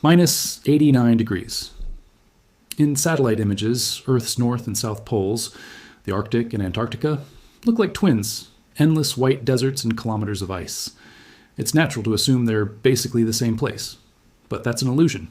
Minus 89 degrees. In satellite images, Earth's north and south poles, the Arctic and Antarctica, look like twins, endless white deserts and kilometers of ice. It's natural to assume they're basically the same place. But that's an illusion.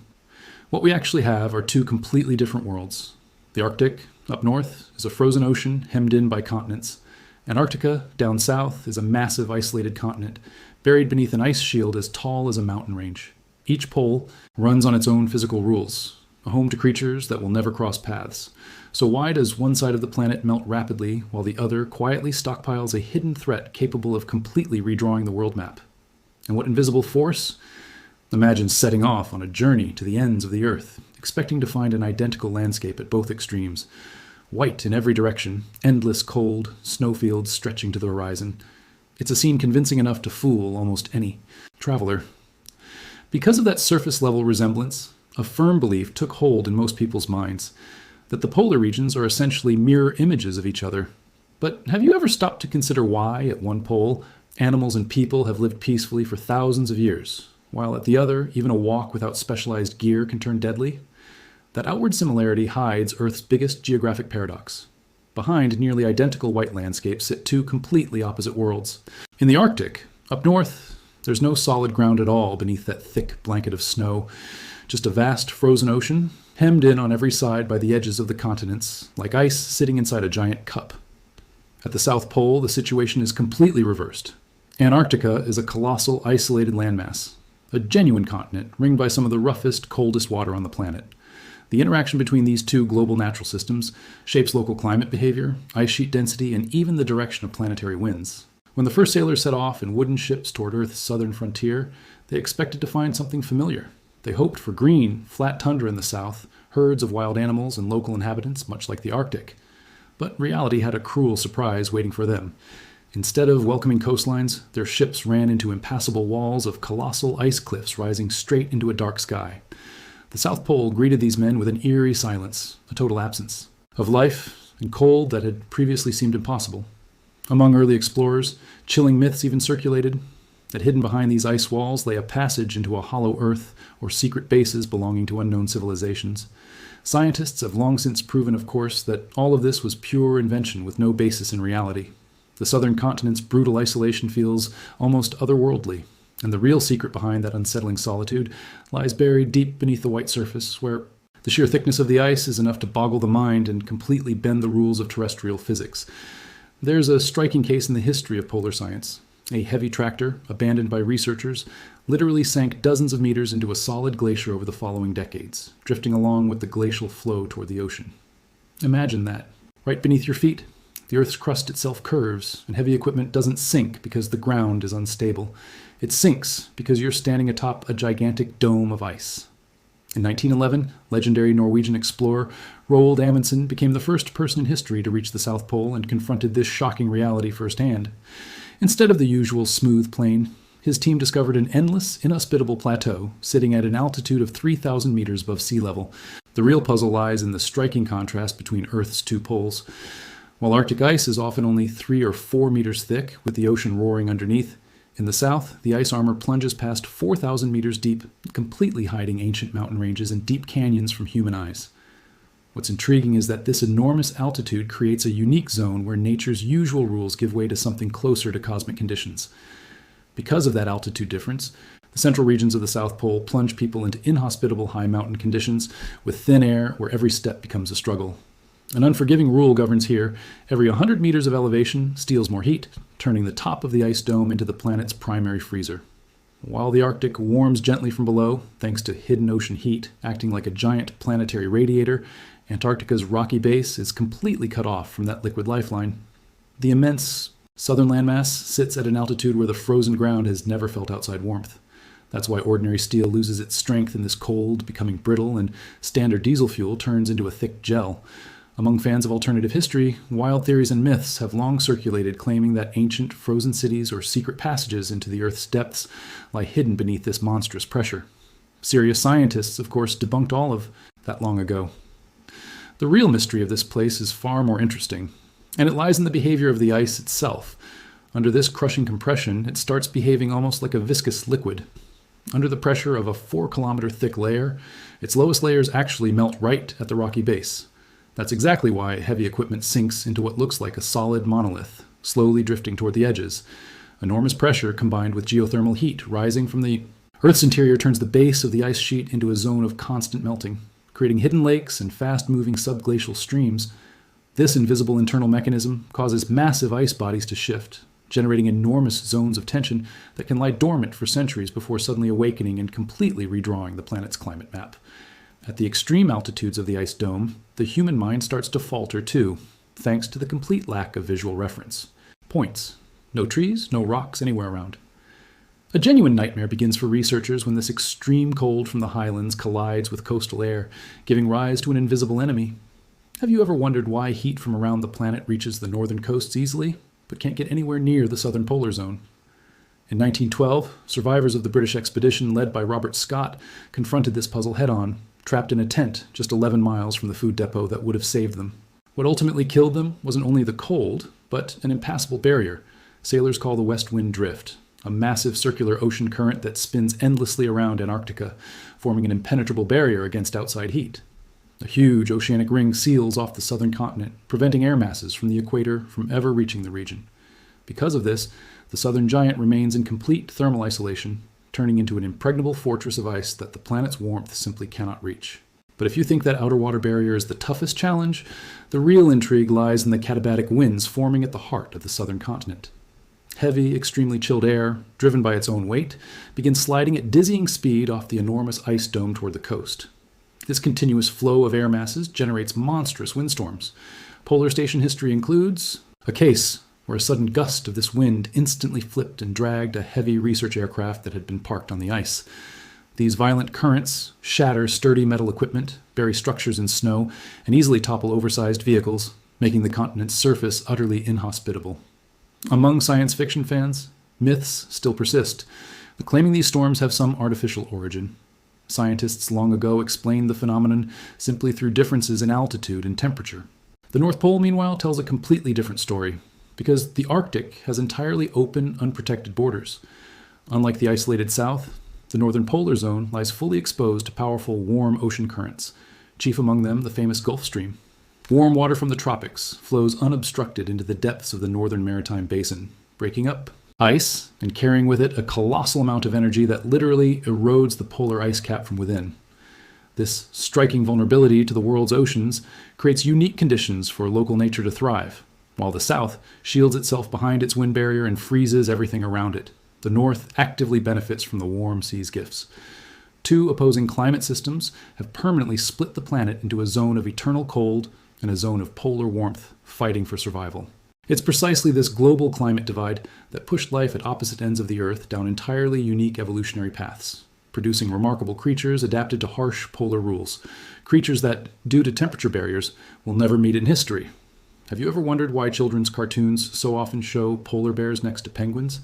What we actually have are two completely different worlds. The Arctic, up north, is a frozen ocean hemmed in by continents. Antarctica, down south, is a massive isolated continent, buried beneath an ice shield as tall as a mountain range. Each pole runs on its own physical rules, a home to creatures that will never cross paths. So why does one side of the planet melt rapidly while the other quietly stockpiles a hidden threat capable of completely redrawing the world map? And what invisible force? Imagine setting off on a journey to the ends of the Earth, expecting to find an identical landscape at both extremes. White in every direction, endless cold, snowfields stretching to the horizon. It's a scene convincing enough to fool almost any traveler. Because of that surface-level resemblance, a firm belief took hold in most people's minds that the polar regions are essentially mirror images of each other. But have you ever stopped to consider why, at one pole, animals and people have lived peacefully for thousands of years, while at the other, even a walk without specialized gear can turn deadly? That outward similarity hides Earth's biggest geographic paradox. Behind nearly identical white landscapes sit two completely opposite worlds. In the Arctic, up north, there's no solid ground at all beneath that thick blanket of snow, just a vast frozen ocean, hemmed in on every side by the edges of the continents, like ice sitting inside a giant cup. At the South Pole, the situation is completely reversed. Antarctica is a colossal, isolated landmass, a genuine continent ringed by some of the roughest, coldest water on the planet. The interaction between these two global natural systems shapes local climate behavior, ice sheet density, and even the direction of planetary winds. When the first sailors set off in wooden ships toward Earth's southern frontier, they expected to find something familiar. They hoped for green, flat tundra in the south, herds of wild animals and local inhabitants, much like the Arctic. But reality had a cruel surprise waiting for them. Instead of welcoming coastlines, their ships ran into impassable walls of colossal ice cliffs rising straight into a dark sky. The South Pole greeted these men with an eerie silence, a total absence of life and cold that had previously seemed impossible. Among early explorers, chilling myths even circulated that hidden behind these ice walls lay a passage into a hollow earth or secret bases belonging to unknown civilizations. Scientists have long since proven, of course, that all of this was pure invention with no basis in reality. The southern continent's brutal isolation feels almost otherworldly, and the real secret behind that unsettling solitude lies buried deep beneath the white surface, where the sheer thickness of the ice is enough to boggle the mind and completely bend the rules of terrestrial physics. There's a striking case in the history of polar science. A heavy tractor, abandoned by researchers, literally sank dozens of meters into a solid glacier over the following decades, drifting along with the glacial flow toward the ocean. Imagine that. Right beneath your feet, the Earth's crust itself curves, and heavy equipment doesn't sink because the ground is unstable. It sinks because you're standing atop a gigantic dome of ice. In 1911, legendary Norwegian explorer Roald Amundsen became the first person in history to reach the South Pole and confronted this shocking reality firsthand. Instead of the usual smooth plain, his team discovered an endless, inhospitable plateau sitting at an altitude of 3,000 meters above sea level. The real puzzle lies in the striking contrast between Earth's two poles. While Arctic ice is often only 3 or 4 meters thick, with the ocean roaring underneath, in the south, the ice armor plunges past 4,000 meters deep, completely hiding ancient mountain ranges and deep canyons from human eyes. What's intriguing is that this enormous altitude creates a unique zone where nature's usual rules give way to something closer to cosmic conditions. Because of that altitude difference, the central regions of the South Pole plunge people into inhospitable high mountain conditions with thin air where every step becomes a struggle. An unforgiving rule governs here. Every 100 meters of elevation steals more heat, turning the top of the ice dome into the planet's primary freezer. While the Arctic warms gently from below, thanks to hidden ocean heat acting like a giant planetary radiator, Antarctica's rocky base is completely cut off from that liquid lifeline. The immense southern landmass sits at an altitude where the frozen ground has never felt outside warmth. That's why ordinary steel loses its strength in this cold, becoming brittle, and standard diesel fuel turns into a thick gel. Among fans of alternative history, wild theories and myths have long circulated claiming that ancient frozen cities or secret passages into the Earth's depths lie hidden beneath this monstrous pressure. Serious scientists, of course, debunked all of that long ago. The real mystery of this place is far more interesting, and it lies in the behavior of the ice itself. Under this crushing compression, it starts behaving almost like a viscous liquid. Under the pressure of a 4-kilometer thick layer, its lowest layers actually melt right at the rocky base. That's exactly why heavy equipment sinks into what looks like a solid monolith, slowly drifting toward the edges. Enormous pressure combined with geothermal heat rising from the Earth's interior turns the base of the ice sheet into a zone of constant melting, creating hidden lakes and fast-moving subglacial streams. This invisible internal mechanism causes massive ice bodies to shift, generating enormous zones of tension that can lie dormant for centuries before suddenly awakening and completely redrawing the planet's climate map. At the extreme altitudes of the ice dome, the human mind starts to falter too, thanks to the complete lack of visual reference. Points. No trees, no rocks anywhere around. A genuine nightmare begins for researchers when this extreme cold from the highlands collides with coastal air, giving rise to an invisible enemy. Have you ever wondered why heat from around the planet reaches the northern coasts easily, but can't get anywhere near the southern polar zone? In 1912, survivors of the British expedition led by Robert Scott confronted this puzzle head-on, trapped in a tent just 11 miles from the food depot that would have saved them. What ultimately killed them wasn't only the cold, but an impassable barrier sailors call the West Wind Drift, a massive circular ocean current that spins endlessly around Antarctica, forming an impenetrable barrier against outside heat. A huge oceanic ring seals off the southern continent, preventing air masses from the equator from ever reaching the region. Because of this, the southern giant remains in complete thermal isolation, turning into an impregnable fortress of ice that the planet's warmth simply cannot reach. But if you think that outer water barrier is the toughest challenge, the real intrigue lies in the katabatic winds forming at the heart of the southern continent. Heavy, extremely chilled air, driven by its own weight, begins sliding at dizzying speed off the enormous ice dome toward the coast. This continuous flow of air masses generates monstrous windstorms. Polar station history includes a case where a sudden gust of this wind instantly flipped and dragged a heavy research aircraft that had been parked on the ice. These violent currents shatter sturdy metal equipment, bury structures in snow, and easily topple oversized vehicles, making the continent's surface utterly inhospitable. Among science fiction fans, myths still persist, claiming these storms have some artificial origin. Scientists long ago explained the phenomenon simply through differences in altitude and temperature. The North Pole, meanwhile, tells a completely different story, because the Arctic has entirely open, unprotected borders. Unlike the isolated South, the northern polar zone lies fully exposed to powerful warm ocean currents, chief among them the famous Gulf Stream. Warm water from the tropics flows unobstructed into the depths of the northern maritime basin, breaking up ice and carrying with it a colossal amount of energy that literally erodes the polar ice cap from within. This striking vulnerability to the world's oceans creates unique conditions for local nature to thrive, while the South shields itself behind its wind barrier and freezes everything around it. The North actively benefits from the warm sea's gifts. Two opposing climate systems have permanently split the planet into a zone of eternal cold and a zone of polar warmth, fighting for survival. It's precisely this global climate divide that pushed life at opposite ends of the Earth down entirely unique evolutionary paths, producing remarkable creatures adapted to harsh polar rules, creatures that, due to temperature barriers, will never meet in history. Have you ever wondered why children's cartoons so often show polar bears next to penguins?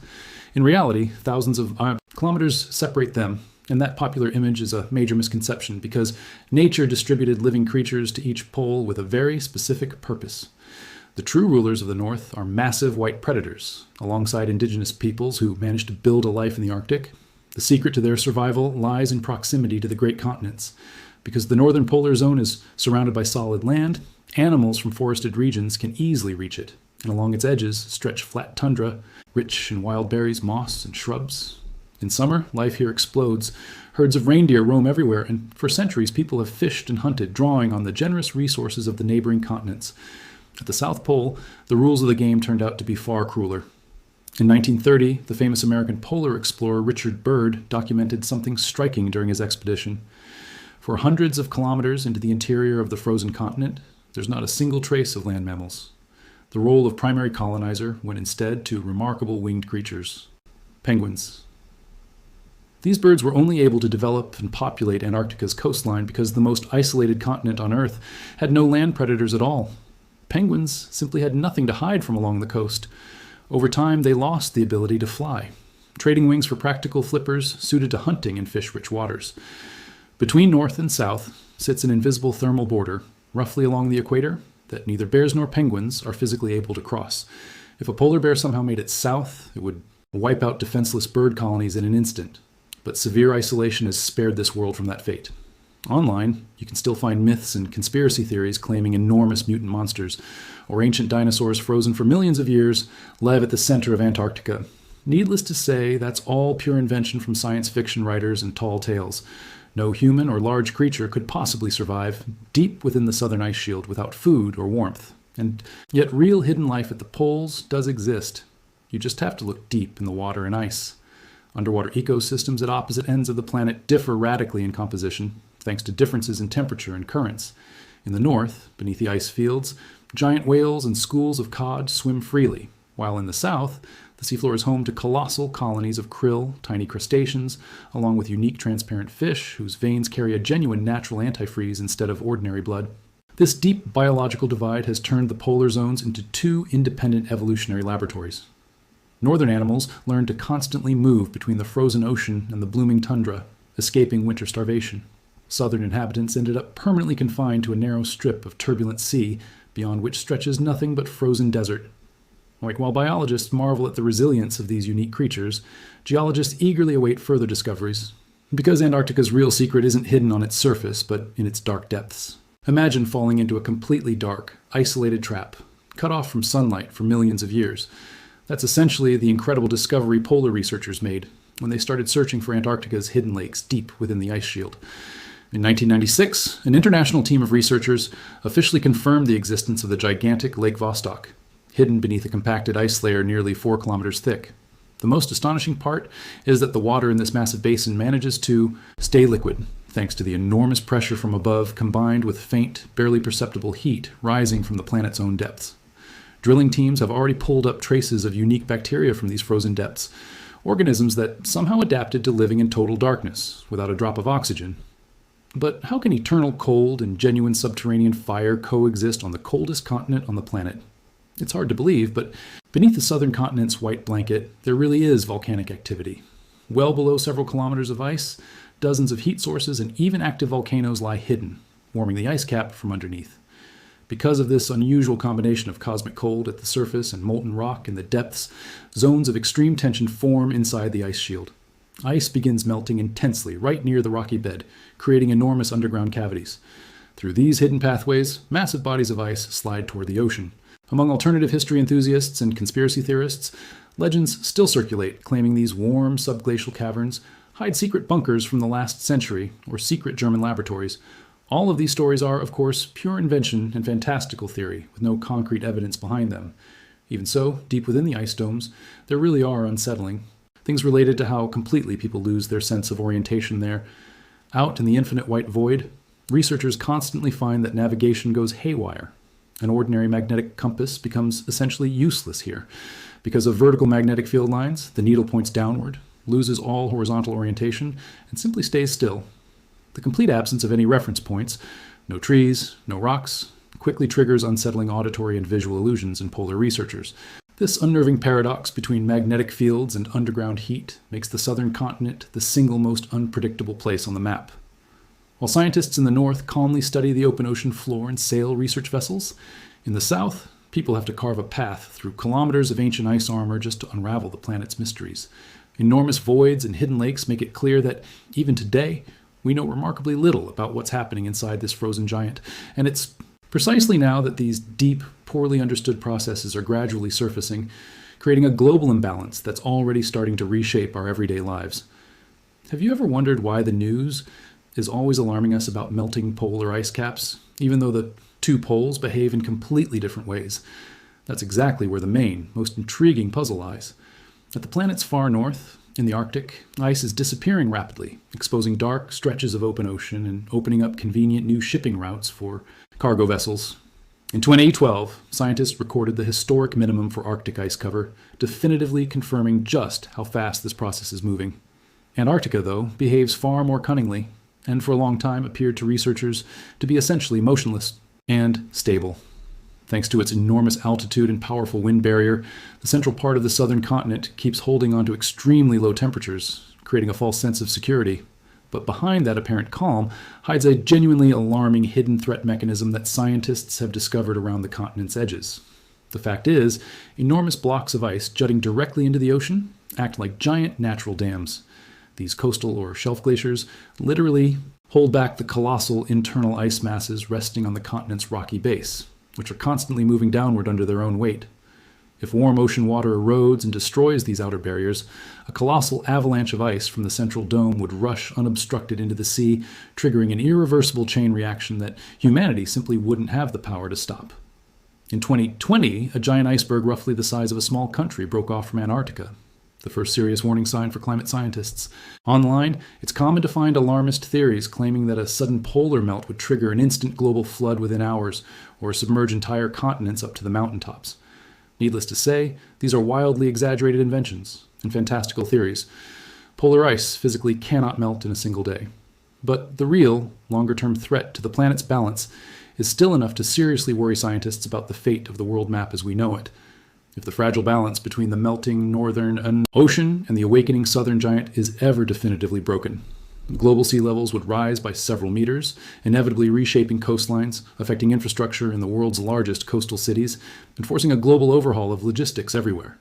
In reality, thousands of kilometers separate them, and that popular image is a major misconception because nature distributed living creatures to each pole with a very specific purpose. The true rulers of the North are massive white predators, alongside indigenous peoples who managed to build a life in the Arctic. The secret to their survival lies in proximity to the great continents. Because the northern polar zone is surrounded by solid land, animals from forested regions can easily reach it, and along its edges stretch flat tundra, rich in wild berries, moss, and shrubs. In summer, life here explodes. Herds of reindeer roam everywhere, and for centuries people have fished and hunted, drawing on the generous resources of the neighboring continents. At the South Pole, the rules of the game turned out to be far crueler. In 1930, the famous American polar explorer Richard Byrd documented something striking during his expedition. For hundreds of kilometers into the interior of the frozen continent, there's not a single trace of land mammals. The role of primary colonizer went instead to remarkable winged creatures, penguins. These birds were only able to develop and populate Antarctica's coastline because the most isolated continent on Earth had no land predators at all. Penguins simply had nothing to hide from along the coast. Over time, they lost the ability to fly, trading wings for practical flippers suited to hunting in fish-rich waters. Between North and South sits an invisible thermal border, roughly along the equator, that neither bears nor penguins are physically able to cross. If a polar bear somehow made it south, it would wipe out defenseless bird colonies in an instant. but severe isolation has spared this world from that fate. Online, you can still find myths and conspiracy theories claiming enormous mutant monsters, or ancient dinosaurs frozen for millions of years live at the center of Antarctica. Needless to say, that's all pure invention from science fiction writers and tall tales. No human or large creature could possibly survive deep within the southern ice shield without food or warmth. And yet real hidden life at the poles does exist. You just have to look deep in the water and ice. Underwater ecosystems at opposite ends of the planet differ radically in composition, thanks to differences in temperature and currents. In the north, beneath the ice fields, giant whales and schools of cod swim freely, while in the south, the seafloor is home to colossal colonies of krill, tiny crustaceans, along with unique transparent fish whose veins carry a genuine natural antifreeze instead of ordinary blood. This deep biological divide has turned the polar zones into two independent evolutionary laboratories. Northern animals learn to constantly move between the frozen ocean and the blooming tundra, escaping winter starvation. Southern inhabitants ended up permanently confined to a narrow strip of turbulent sea, beyond which stretches nothing but frozen desert. While biologists marvel at the resilience of these unique creatures, geologists eagerly await further discoveries, because Antarctica's real secret isn't hidden on its surface, but in its dark depths. Imagine falling into a completely dark, isolated trap, cut off from sunlight for millions of years. That's essentially the incredible discovery polar researchers made when they started searching for Antarctica's hidden lakes deep within the ice shield. In 1996, an international team of researchers officially confirmed the existence of the gigantic Lake Vostok, hidden beneath a compacted ice layer nearly 4 kilometers thick. The most astonishing part is that the water in this massive basin manages to stay liquid, thanks to the enormous pressure from above combined with faint, barely perceptible heat rising from the planet's own depths. Drilling teams have already pulled up traces of unique bacteria from these frozen depths, organisms that somehow adapted to living in total darkness, without a drop of oxygen. But how can eternal cold and genuine subterranean fire coexist on the coldest continent on the planet? It's hard to believe, but beneath the southern continent's white blanket, there really is volcanic activity. Well below several kilometers of ice, dozens of heat sources and even active volcanoes lie hidden, warming the ice cap from underneath. Because of this unusual combination of cosmic cold at the surface and molten rock in the depths, zones of extreme tension form inside the ice shield. Ice begins melting intensely right near the rocky bed, creating enormous underground cavities. Through these hidden pathways, massive bodies of ice slide toward the ocean. Among alternative history enthusiasts and conspiracy theorists, legends still circulate claiming these warm subglacial caverns hide secret bunkers from the last century or secret German laboratories. All of these stories are, of course, pure invention and fantastical theory with no concrete evidence behind them. Even so, deep within the ice domes, there really are unsettling things related to how completely people lose their sense of orientation there. Out in the infinite white void, researchers constantly find that navigation goes haywire. An ordinary magnetic compass becomes essentially useless here. Because of vertical magnetic field lines, the needle points downward, loses all horizontal orientation, and simply stays still. The complete absence of any reference points, no trees, no rocks, quickly triggers unsettling auditory and visual illusions in polar researchers. This unnerving paradox between magnetic fields and underground heat makes the southern continent the single most unpredictable place on the map. While scientists in the north calmly study the open ocean floor and sail research vessels, in the south, people have to carve a path through kilometers of ancient ice armor just to unravel the planet's mysteries. Enormous voids and hidden lakes make it clear that, even today, we know remarkably little about what's happening inside this frozen giant. And it's precisely now that these deep, poorly understood processes are gradually surfacing, creating a global imbalance that's already starting to reshape our everyday lives. Have you ever wondered why the news is always alarming us about melting polar ice caps, even though the two poles behave in completely different ways? That's exactly where the main, most intriguing puzzle lies. At the planet's far north, in the Arctic, ice is disappearing rapidly, exposing dark stretches of open ocean and opening up convenient new shipping routes for cargo vessels. In 2012, scientists recorded the historic minimum for Arctic ice cover, definitively confirming just how fast this process is moving. Antarctica, though, behaves far more cunningly, and for a long time appeared to researchers to be essentially motionless and stable. Thanks to its enormous altitude and powerful wind barrier, the central part of the southern continent keeps holding on to extremely low temperatures, creating a false sense of security. But behind that apparent calm hides a genuinely alarming hidden threat mechanism that scientists have discovered around the continent's edges. The fact is, enormous blocks of ice jutting directly into the ocean act like giant natural dams. These coastal or shelf glaciers literally hold back the colossal internal ice masses resting on the continent's rocky base, which are constantly moving downward under their own weight. If warm ocean water erodes and destroys these outer barriers, a colossal avalanche of ice from the central dome would rush unobstructed into the sea, triggering an irreversible chain reaction that humanity simply wouldn't have the power to stop. In 2020, a giant iceberg roughly the size of a small country broke off from Antarctica, the first serious warning sign for climate scientists. Online, it's common to find alarmist theories claiming that a sudden polar melt would trigger an instant global flood within hours or submerge entire continents up to the mountaintops. Needless to say, these are wildly exaggerated inventions and fantastical theories. Polar ice physically cannot melt in a single day. But the real, longer-term threat to the planet's balance is still enough to seriously worry scientists about the fate of the world map as we know it. If the fragile balance between the melting northern ocean and the awakening southern giant is ever definitively broken, global sea levels would rise by several meters, inevitably reshaping coastlines, affecting infrastructure in the world's largest coastal cities, and forcing a global overhaul of logistics everywhere.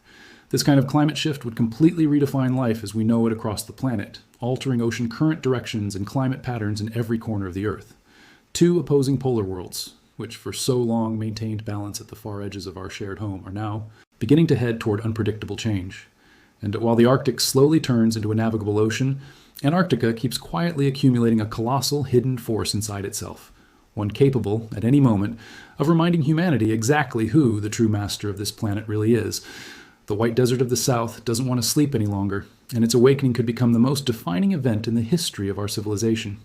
This kind of climate shift would completely redefine life as we know it across the planet, altering ocean current directions and climate patterns in every corner of the Earth. Two opposing polar worlds, which for so long maintained balance at the far edges of our shared home, are now beginning to head toward unpredictable change. And while the Arctic slowly turns into a navigable ocean, Antarctica keeps quietly accumulating a colossal hidden force inside itself, one capable, at any moment, of reminding humanity exactly who the true master of this planet really is. The white desert of the South doesn't want to sleep any longer, and its awakening could become the most defining event in the history of our civilization.